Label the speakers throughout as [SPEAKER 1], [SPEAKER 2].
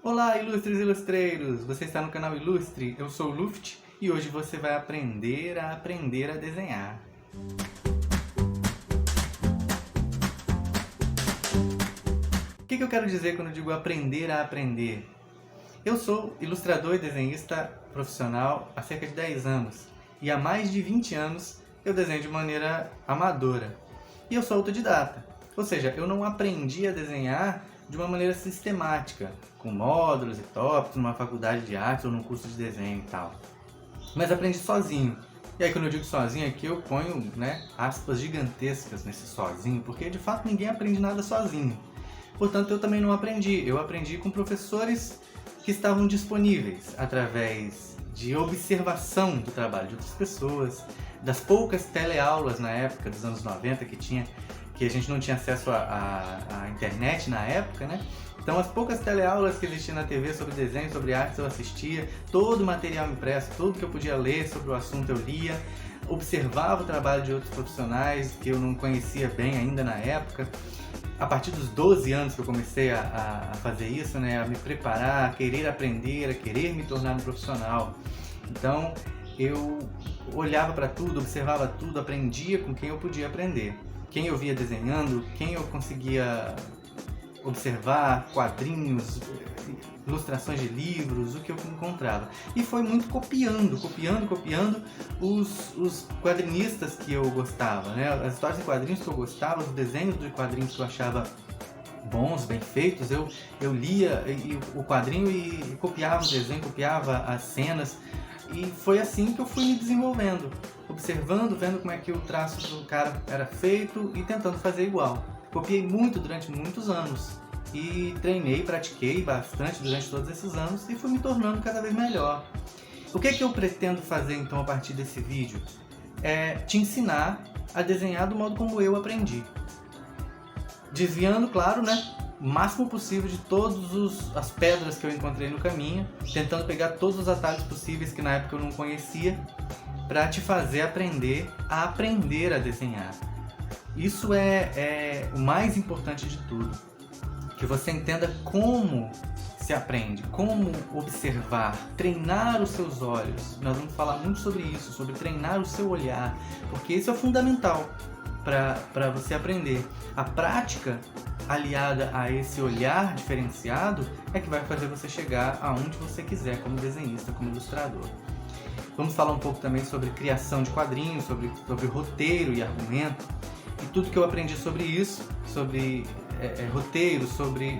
[SPEAKER 1] Olá, ilustres ilustreiros! Você está no canal Ilustre, eu sou o Luft e hoje você vai aprender a desenhar. O que eu quero dizer quando eu digo aprender a aprender? Eu sou ilustrador e desenhista profissional há cerca de 10 anos e há mais de 20 anos eu desenho de maneira amadora. E eu sou autodidata, ou seja, eu não aprendi a desenhar de uma maneira sistemática, com módulos e tópicos numa faculdade de artes ou num curso de desenho e tal. Mas aprendi sozinho. E aí quando eu digo sozinho aqui eu ponho, aspas gigantescas nesse sozinho, porque de fato ninguém aprende nada sozinho. Portanto, eu também não aprendi. Eu aprendi com professores que estavam disponíveis através de observação do trabalho de outras pessoas, das poucas teleaulas na época dos anos 90 que a gente não tinha acesso à internet na época, né? Então, as poucas teleaulas que existiam na TV sobre desenho, sobre artes, eu assistia, todo o material impresso, tudo que eu podia ler sobre o assunto eu lia, observava o trabalho de outros profissionais que eu não conhecia bem ainda na época. A partir dos 12 anos que eu comecei a fazer isso, a me preparar, a querer aprender, a querer me tornar um profissional. Então, eu olhava para tudo, observava tudo, aprendia com quem eu podia aprender. Quem eu via desenhando, quem eu conseguia observar, quadrinhos, ilustrações de livros, o que eu encontrava. E foi muito copiando os quadrinistas que eu gostava, as histórias em quadrinhos que eu gostava, os desenhos de quadrinhos que eu achava bons, bem feitos, eu lia o quadrinho e copiava o desenho, copiava as cenas. E foi assim que eu fui me desenvolvendo, observando, vendo como é que o traço do cara era feito e tentando fazer igual. Copiei muito durante muitos anos e treinei, pratiquei bastante durante todos esses anos e fui me tornando cada vez melhor. O que eu pretendo fazer então a partir desse vídeo? É te ensinar a desenhar do modo como eu aprendi. Desviando, claro, o máximo possível de todas as pedras que eu encontrei no caminho, tentando pegar todos os atalhos possíveis que na época eu não conhecia, para te fazer aprender a desenhar. Isso é o mais importante de tudo, que você entenda como se aprende, como observar, treinar os seus olhos. Nós vamos falar muito sobre isso, sobre treinar o seu olhar, porque isso é fundamental para você aprender. A prática aliada a esse olhar diferenciado é que vai fazer você chegar aonde você quiser como desenhista, como ilustrador. Vamos falar um pouco também sobre criação de quadrinhos, sobre roteiro e argumento, e tudo que eu aprendi sobre isso, sobre roteiro, sobre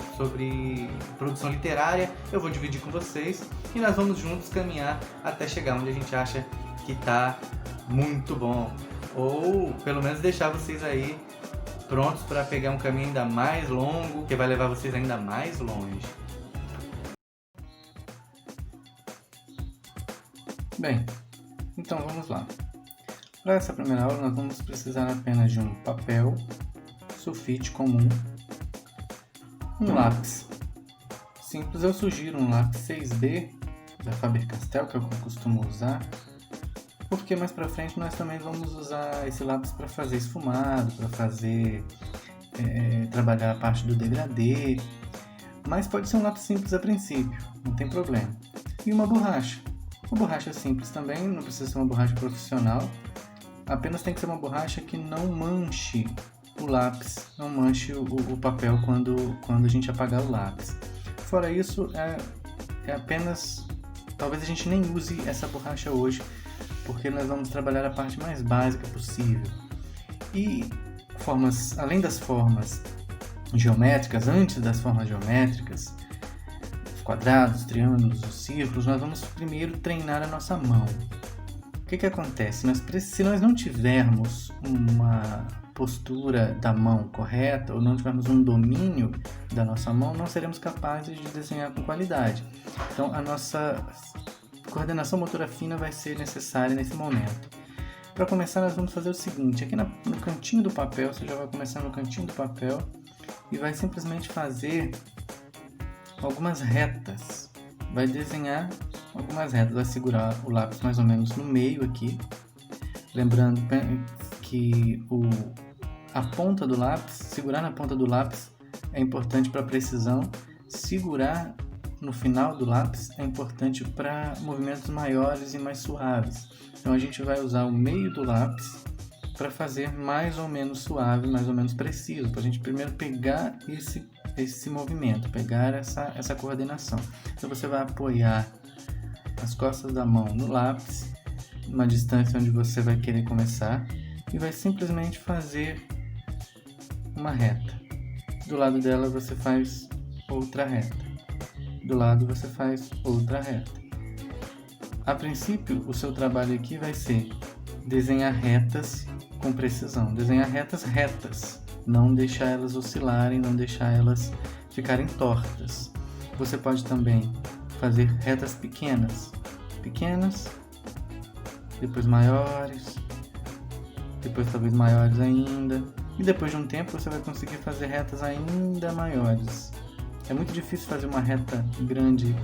[SPEAKER 1] produção literária, eu vou dividir com vocês e nós vamos juntos caminhar até chegar onde a gente acha que está muito bom, ou pelo menos deixar vocês aí prontos para pegar um caminho ainda mais longo, que vai levar vocês ainda mais longe. Bem, então vamos lá. Para essa primeira aula nós vamos precisar apenas de um papel, sulfite comum, um lápis. Simples, eu sugiro um lápis 6B da Faber-Castell, que é o que eu costumo usar, porque mais para frente nós também vamos usar esse lápis para fazer esfumado, para fazer trabalhar a parte do degradê, mas pode ser um lápis simples a princípio, não tem problema. E uma borracha simples também, não precisa ser uma borracha profissional, apenas tem que ser uma borracha que não manche o lápis, não manche o papel quando a gente apagar o lápis. Fora isso, é apenas, talvez a gente nem use essa borracha hoje, porque nós vamos trabalhar a parte mais básica possível. E além das formas geométricas, antes das formas geométricas, os quadrados, os triângulos, os círculos, nós vamos primeiro treinar a nossa mão. O que acontece? Se nós não tivermos uma postura da mão correta, ou não tivermos um domínio da nossa mão, não seremos capazes de desenhar com qualidade. Então, a nossa coordenação motora fina vai ser necessária nesse momento. Para começar, nós vamos fazer o seguinte: aqui no cantinho do papel, você já vai começar no cantinho do papel e vai simplesmente fazer algumas retas. Vai desenhar algumas retas, vai segurar o lápis mais ou menos no meio aqui. Lembrando que a ponta do lápis, segurar na ponta do lápis é importante para a precisão. Segurar no final do lápis é importante para movimentos maiores e mais suaves. Então a gente vai usar o meio do lápis para fazer mais ou menos suave, mais ou menos preciso, para a gente primeiro pegar esse movimento, pegar essa coordenação. Então você vai apoiar as costas da mão no lápis, uma distância onde você vai querer começar, e vai simplesmente fazer uma reta. Do lado dela você faz outra reta. Do lado você faz outra reta. A princípio, o seu trabalho aqui vai ser desenhar retas com precisão, desenhar retas retas, não deixar elas oscilarem, não deixar elas ficarem tortas. Você pode também fazer retas pequenas, depois maiores, depois talvez maiores ainda, e depois de um tempo você vai conseguir fazer retas ainda maiores. É muito difícil fazer uma reta grande,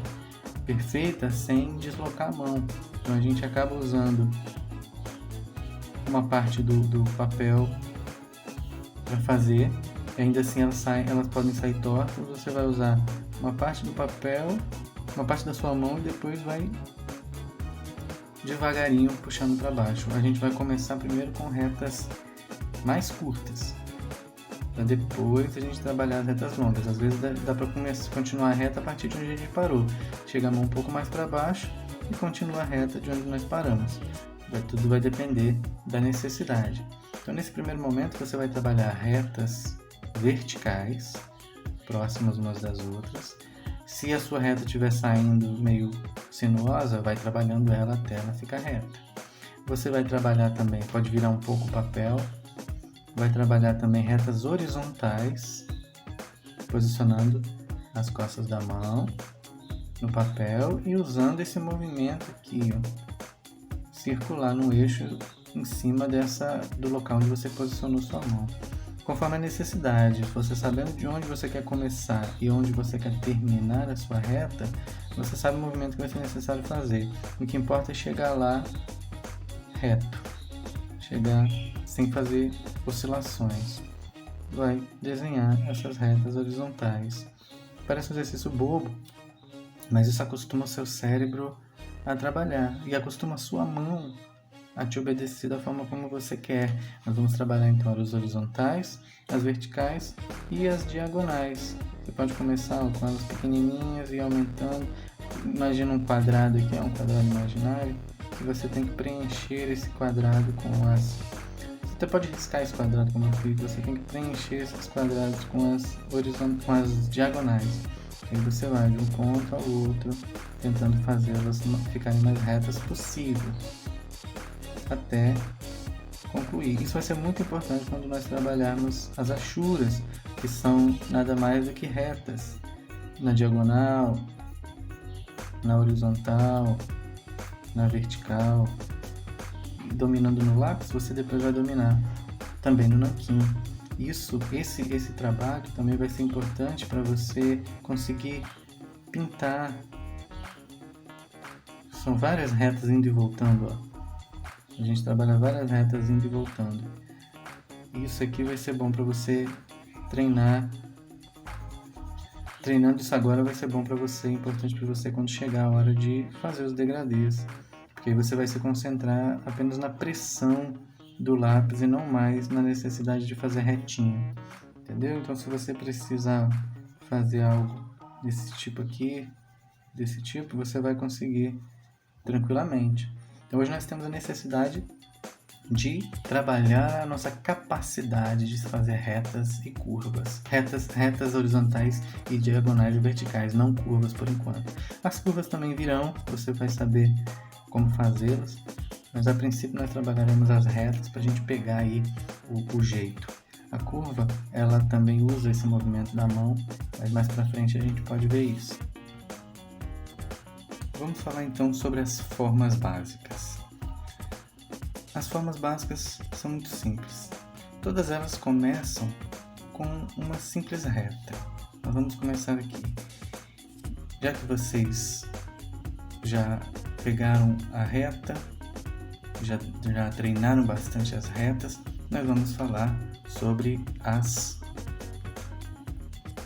[SPEAKER 1] perfeita, sem deslocar a mão. Então a gente acaba usando uma parte do papel para fazer, e ainda assim elas podem sair tortas. Você vai usar uma parte do papel, uma parte da sua mão, e depois vai devagarinho puxando para baixo. A gente vai começar primeiro com retas mais curtas, para depois a gente trabalhar as retas longas. Às vezes dá para continuar a reta a partir de onde a gente parou. Chega a mão um pouco mais para baixo e continua a reta de onde nós paramos. Tudo vai depender da necessidade. Então nesse primeiro momento você vai trabalhar retas verticais, próximas umas das outras. Se a sua reta estiver saindo meio sinuosa, vai trabalhando ela até ela ficar reta. Você vai trabalhar também, pode virar um pouco o papel, vai trabalhar também retas horizontais, posicionando as costas da mão no papel e usando esse movimento aqui, ó, circular no eixo em cima do local onde você posicionou sua mão. Conforme a necessidade, você sabendo de onde você quer começar e onde você quer terminar a sua reta, você sabe o movimento que vai ser necessário fazer. O que importa é chegar lá reto, chegar sem fazer oscilações. Vai desenhar essas retas horizontais. Parece um exercício bobo, mas isso acostuma o seu cérebro a trabalhar e acostuma a sua mão a te obedecer da forma como você quer. Nós vamos trabalhar então as horizontais, as verticais e as diagonais. Você pode começar com as pequenininhas e ir aumentando. Imagina um quadrado aqui, um quadrado imaginário, e você tem que preencher esse quadrado com as... Você pode riscar esse quadrado como eu fiz, você tem que preencher esses quadrados com as diagonais. Aí você vai de um ponto ao outro, tentando fazê-las ficarem mais retas possível, até concluir. Isso vai ser muito importante quando nós trabalharmos as achuras, que são nada mais do que retas, na diagonal, na horizontal, na vertical. Dominando no lápis, você depois vai dominar também no nanquim. Esse trabalho também vai ser importante para você conseguir pintar. São várias retas indo e voltando, ó. A gente trabalha várias retas indo e voltando. Isso aqui vai ser bom para você treinar. Treinando isso agora vai ser bom para você, importante para você quando chegar a hora de fazer os degradês. Porque aí você vai se concentrar apenas na pressão do lápis e não mais na necessidade de fazer retinho. Entendeu? Então se você precisar fazer algo desse tipo aqui, você vai conseguir tranquilamente. Então hoje nós temos a necessidade de trabalhar a nossa capacidade de fazer retas e curvas. Retas horizontais e diagonais e verticais, não curvas por enquanto. As curvas também virão, você vai saber como fazê-las, mas a princípio nós trabalharemos as retas para a gente pegar aí o jeito. A curva, ela também usa esse movimento da mão, mas mais para frente a gente pode ver isso. Vamos falar então sobre as formas básicas. As formas básicas são muito simples. Todas elas começam com uma simples reta. Nós vamos começar aqui. Já que vocês já pegaram a reta, já treinaram bastante as retas, nós vamos falar sobre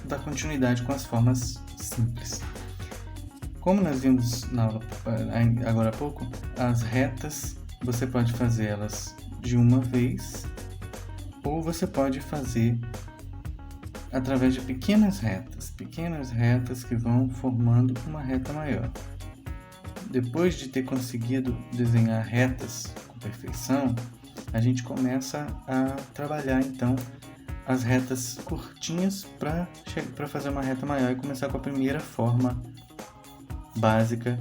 [SPEAKER 1] dar continuidade com as formas simples. Como nós vimos na aula agora há pouco, as retas você pode fazer elas de uma vez ou você pode fazer através de pequenas retas que vão formando uma reta maior. Depois de ter conseguido desenhar retas com perfeição, a gente começa a trabalhar então as retas curtinhas para fazer uma reta maior e começar com a primeira forma básica,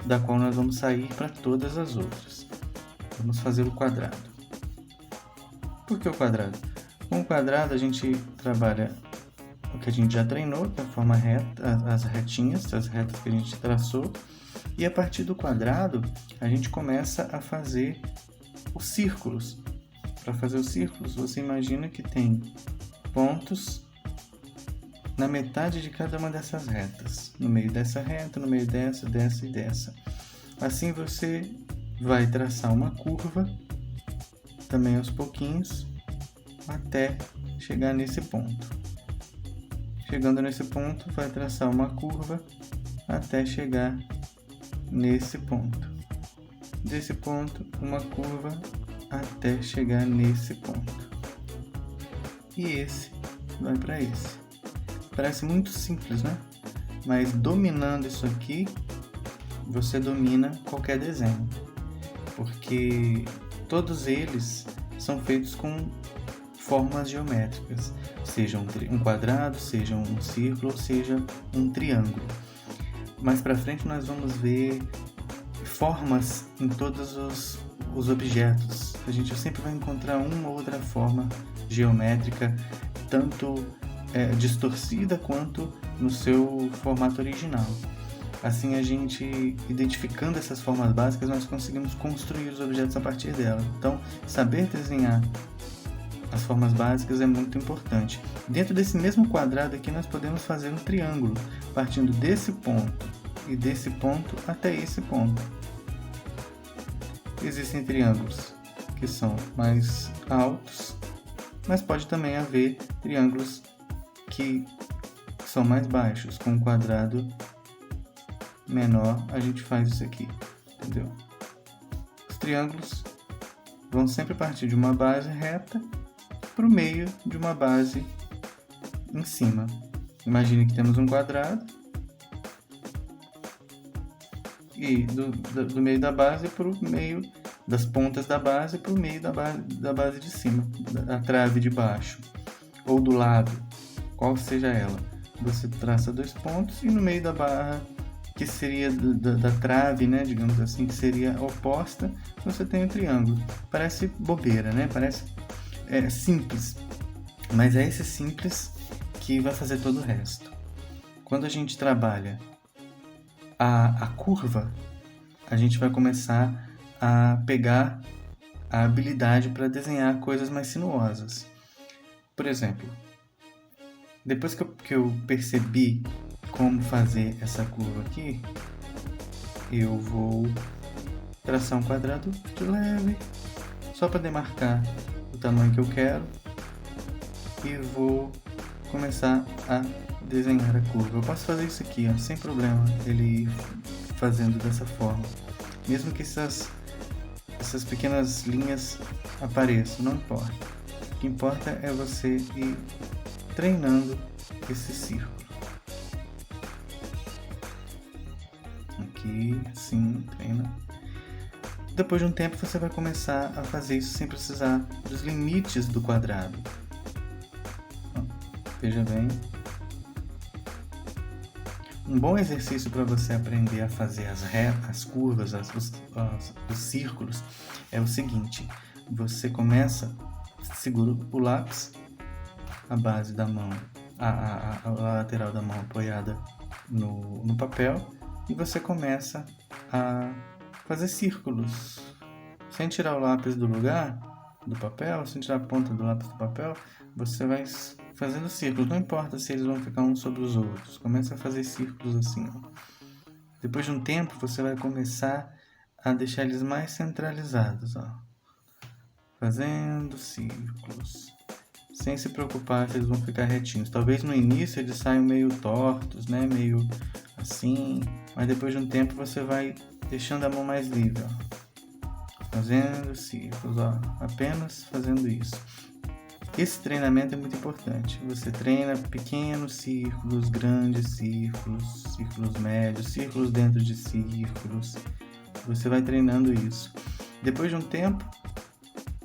[SPEAKER 1] da qual nós vamos sair para todas as outras. Vamos fazer o quadrado. Por que o quadrado? Com o quadrado a gente trabalha o que a gente já treinou, que é a forma reta, as retinhas, as retas que a gente traçou, e a partir do quadrado a gente começa a fazer os círculos. Para fazer os círculos, você imagina que tem pontos na metade de cada uma dessas retas, no meio dessa reta, no meio dessa e dessa. Assim você vai traçar uma curva, também aos pouquinhos, até chegar nesse ponto. Chegando nesse ponto, vai traçar uma curva até chegar nesse ponto. Desse ponto, uma curva até chegar nesse ponto. E esse vai para esse. Parece muito simples, né? Mas dominando isso aqui, você domina qualquer desenho. Porque todos eles são feitos com formas geométricas. Seja um quadrado, seja um círculo, ou seja um triângulo. Mais para frente nós vamos ver formas em todos os objetos. A gente sempre vai encontrar uma ou outra forma geométrica, tanto distorcida quanto no seu formato original. Assim, a gente, identificando essas formas básicas, nós conseguimos construir os objetos a partir dela. Então, saber desenhar as formas básicas é muito importante. Dentro desse mesmo quadrado aqui, nós podemos fazer um triângulo, partindo desse ponto e desse ponto até esse ponto. Existem triângulos que são mais altos, mas pode também haver triângulos que são mais baixos. Com um quadrado menor, a gente faz isso aqui, entendeu? Os triângulos vão sempre partir de uma base reta para o meio de uma base em cima. Imagine que temos um quadrado e do meio da base para o meio das pontas da base para o meio da base de cima, da trave de baixo ou do lado, qual seja ela. Você traça dois pontos e no meio da barra, que seria da trave, né, digamos assim, que seria oposta, você tem um triângulo. Parece bobeira, né? Parece simples, mas é esse simples que vai fazer todo o resto. Quando a gente trabalha a curva, a gente vai começar a pegar a habilidade para desenhar coisas mais sinuosas. Por exemplo, depois que eu percebi como fazer essa curva aqui, eu vou traçar um quadrado de leve, só para demarcar o tamanho que eu quero, e vou começar a desenhar a curva. Eu posso fazer isso aqui, sem problema, ele ir fazendo dessa forma, mesmo que essas pequenas linhas apareçam, não importa. O que importa é você ir treinando esse círculo. Aqui, assim, treina. Depois de um tempo você vai começar a fazer isso sem precisar dos limites do quadrado. Veja bem. Um bom exercício para você aprender a fazer as curvas, os círculos, é o seguinte: você começa, segura o lápis, a base da mão, a lateral da mão apoiada no papel, e você começa a fazer círculos, sem tirar o lápis do lugar do papel, sem tirar a ponta do lápis do papel, você vai fazendo círculos, não importa se eles vão ficar uns sobre os outros, começa a fazer círculos assim, ó. Depois de um tempo, você vai começar a deixar eles mais centralizados, ó, fazendo círculos, sem se preocupar se eles vão ficar retinhos. Talvez no início eles saiam meio tortos, né? Meio assim, mas depois de um tempo você vai deixando a mão mais livre, ó. Fazendo círculos, ó, apenas fazendo isso. Esse treinamento é muito importante. Você treina pequenos círculos, grandes círculos, círculos médios, círculos dentro de círculos. Você vai treinando isso. Depois de um tempo,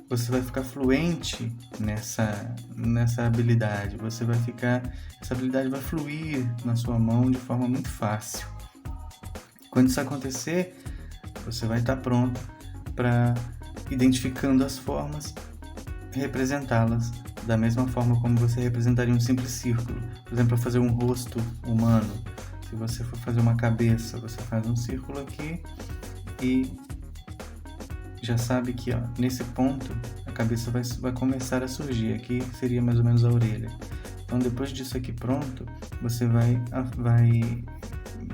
[SPEAKER 1] você vai ficar fluente nessa habilidade. Essa habilidade vai fluir na sua mão de forma muito fácil. Quando isso acontecer, você vai estar pronto para, identificando as formas, representá-las da mesma forma como você representaria um simples círculo. Por exemplo, para fazer um rosto humano, se você for fazer uma cabeça, você faz um círculo aqui e já sabe que, ó, nesse ponto a cabeça vai começar a surgir. Aqui seria mais ou menos a orelha. Então, depois disso aqui pronto, você vai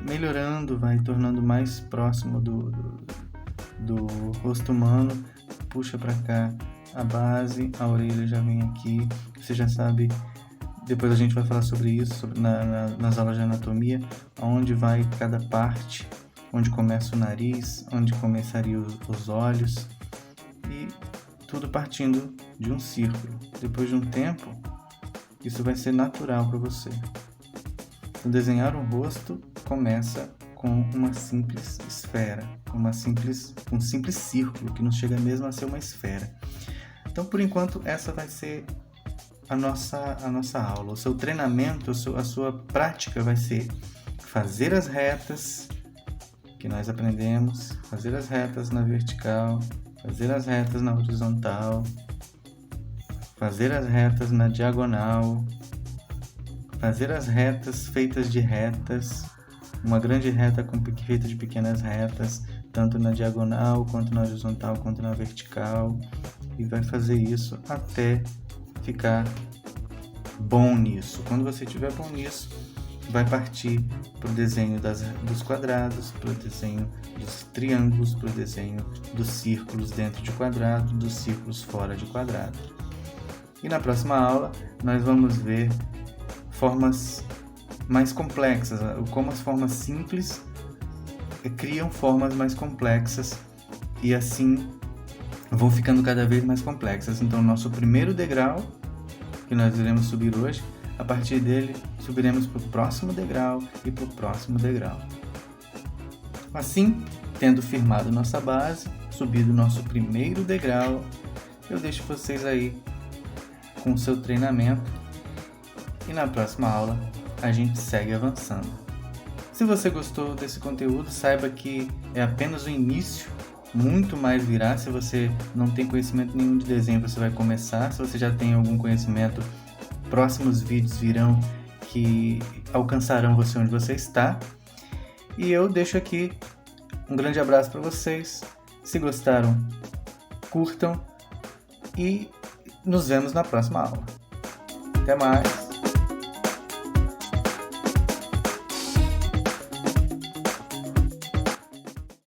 [SPEAKER 1] melhorando, vai tornando mais próximo do rosto humano. Puxa para cá a base, a orelha já vem aqui. Você já sabe, depois a gente vai falar sobre isso nas aulas de anatomia, onde vai cada parte, onde começa o nariz, onde começariam os olhos, e tudo partindo de um círculo. Depois de um tempo, isso vai ser natural para você. Então, desenhar um rosto começa com uma simples esfera, um simples círculo, que não chega mesmo a ser uma esfera. Então, por enquanto, essa vai ser a nossa aula. O seu treinamento, a sua prática vai ser fazer as retas que nós aprendemos, fazer as retas na vertical, fazer as retas na horizontal, fazer as retas na diagonal, fazer as retas feitas de retas, uma grande reta feita de pequenas retas, tanto na diagonal, quanto na horizontal, quanto na vertical, e vai fazer isso até ficar bom nisso. Quando você estiver bom nisso, vai partir para o desenho dos quadrados, para o desenho dos triângulos, para o desenho dos círculos dentro de quadrado, dos círculos fora de quadrado. E na próxima aula nós vamos ver formas mais complexas, como as formas simples criam formas mais complexas e assim vão ficando cada vez mais complexas. Então, nosso primeiro degrau que nós iremos subir hoje, a partir dele subiremos para o próximo degrau e para o próximo degrau. Assim, tendo firmado nossa base, subido nosso primeiro degrau, eu deixo vocês aí com o seu treinamento e na próxima aula a gente segue avançando. Se você gostou desse conteúdo, saiba que é apenas o início, muito mais virá. Se você não tem conhecimento nenhum de desenho, você vai começar. Se você já tem algum conhecimento, próximos vídeos virão que alcançarão você onde você está. E eu deixo aqui um grande abraço para vocês. Se gostaram, curtam e nos vemos na próxima aula. Até mais!